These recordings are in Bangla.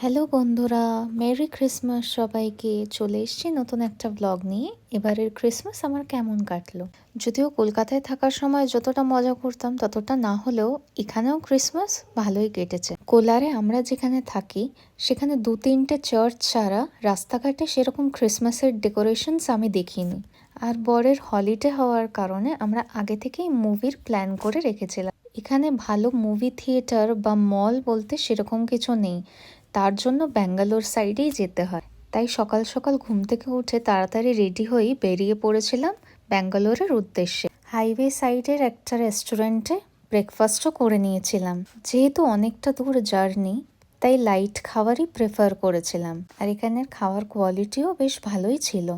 হ্যালো বন্ধুরা, মেরি ক্রিসমাস সবাইকে। চলে এসেছি নতুন একটা ব্লগ নিয়ে। এবারের ক্রিসমাস আমার কেমন কাটলো? যদিও কলকাতায় থাকার সময় যতটা মজা করতাম ততটা না হলেও এখানেও ক্রিসমাস ভালোই কেটেছে। কোলারে আমরা যেখানে থাকি সেখানে 2-3টে চার্চ ছাড়া রাস্তাঘাটে সেরকম ক্রিসমাসের ডেকোরেশনস আমি দেখিনি। আর বরের হলিডে হওয়ার কারণে আমরা আগে থেকেই মুভির প্ল্যান করে রেখেছিলাম। এখানে ভালো মুভি থিয়েটার বা মল বলতে সেরকম কিছু নেই, তার জন্য ব্যাঙ্গালোর সাইডেই যেতে হয়। তাই সকাল সকাল ঘুম থেকে উঠে তাড়াতাড়ি রেডি হয়েই বেরিয়ে পড়েছিলাম ব্যাঙ্গালোরের উদ্দেশ্যে। হাইওয়ে সাইডের একটা রেস্টুরেন্টে ব্রেকফাস্টও করে নিয়েছিলাম। যেহেতু অনেকটা দূর জার্নি, তাই লাইট খাবারই প্রেফার করেছিলাম। আর এখানের খাওয়ার কোয়ালিটিও বেশ ভালোই ছিল।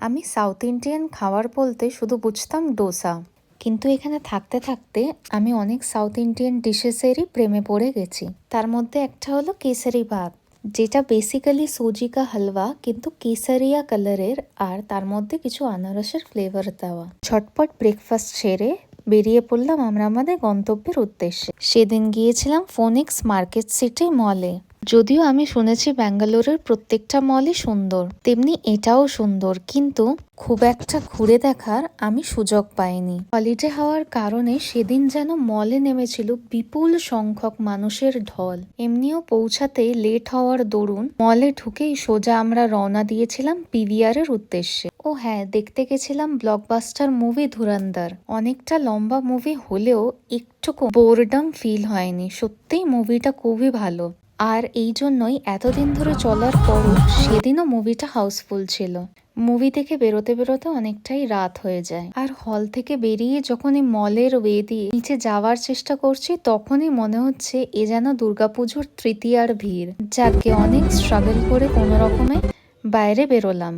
আমি সাউথ ইন্ডিয়ান খাবার বলতে শুধু বুঝতাম ডোসা, কিন্তু এখানে থাকতে থাকতে আমি অনেক সাউথ ইন্ডিয়ান ডিশেসেরই প্রেমে পড়ে গেছি। তার মধ্যে একটা হলো কেসারি ভাত, যেটা বেসিক্যালি সুজি কা হালুয়া কিন্তু কেসারিয়া কালারের, আর তার মধ্যে কিছু আনারসের ফ্লেভার দেওয়া। ঝটপট ব্রেকফাস্ট সেরে বেরিয়ে পড়লাম আমরা আমাদের গন্তব্যের উদ্দেশ্যে। সেদিন গিয়েছিলাম ফোনিক্স মার্কেট সিটি মলে। যদিও আমি শুনেছি ব্যাঙ্গালোরের প্রত্যেকটা মলই সুন্দর, তেমনি এটাও সুন্দর, কিন্তু খুব একটা ঘুরে দেখার আমি সুযোগ পাইনি। হলিডে হওয়ার কারণে সেদিন যেন মলে নেমেছিল বিপুল সংখ্যক মানুষের ঢল। এমনিও পৌঁছাতে লেট হওয়ার দরুন মলে ঢুকেই সোজা আমরা রওনা দিয়েছিলাম পিভিআর এর উদ্দেশ্যে। ও হ্যাঁ, দেখতে গেছিলাম ব্লকবাস্টার মুভি ধুরন্ধর। অনেকটা লম্বা মুভি হলেও একটুকু বোরডম ফিল হয়নি। সত্যিই মুভিটা খুবই ভালো। আর এই জন্যই এতদিন ধরে চলার পরও সেদিনও মুভিটা হাউসফুল ছিল। মুভি থেকে বেরোতে বেরোতে অনেকটাই রাত হয়ে যায়। আর হল থেকে বেরিয়ে যখনই মলের ওয়ে দিয়ে নিচে যাওয়ার চেষ্টা করছি, তখনই মনে হচ্ছে এ যেন দুর্গাপুজোর তৃতীয়ার ভিড়। যাকে অনেক স্ট্রাগল করে কোনো রকমে বাইরে বেরোলাম।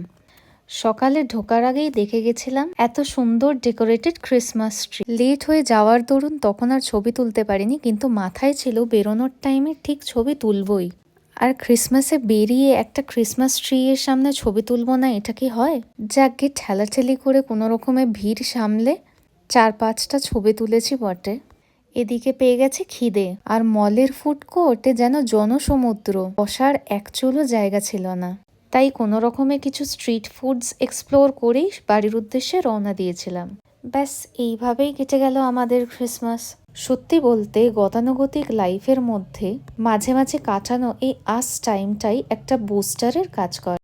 সকালে ঢোকার আগেই দেখে গেছিলাম এত সুন্দর ডেকোরেটেড ক্রিসমাস ট্রি। লেট হয়ে যাওয়ার দরুন তখন আর ছবি তুলতে পারিনি, কিন্তু মাথায় ছিল বেরোনোর টাইমে ঠিক ছবি তুলবই। আর ক্রিসমাসে বেরিয়ে একটা ক্রিসমাস ট্রি এর সামনে ছবি তুলবো না, এটা কি হয়? যাকে ঠেলাঠেলি করে কোনো রকমে ভিড় সামলে 4-5টা ছবি তুলেছি বটে। এদিকে পেয়ে গেছে খিদে, আর মলের ফুড কোর্টে যেন জনসমুদ্র, বসার এক চুলও জায়গা ছিল না। তাই কোনো রকমে কিছু স্ট্রিট ফুডস এক্সপ্লোর করেই বাড়ির উদ্দেশ্যে রওনা দিয়েছিলাম। ব্যাস এইভাবেই কেটে গেল আমাদের ক্রিসমাস। সত্যি বলতে গতানুগতিক লাইফের মধ্যে মাঝে মাঝে কাটানো এই টাইমটাই একটা বুস্টারের কাজ করে।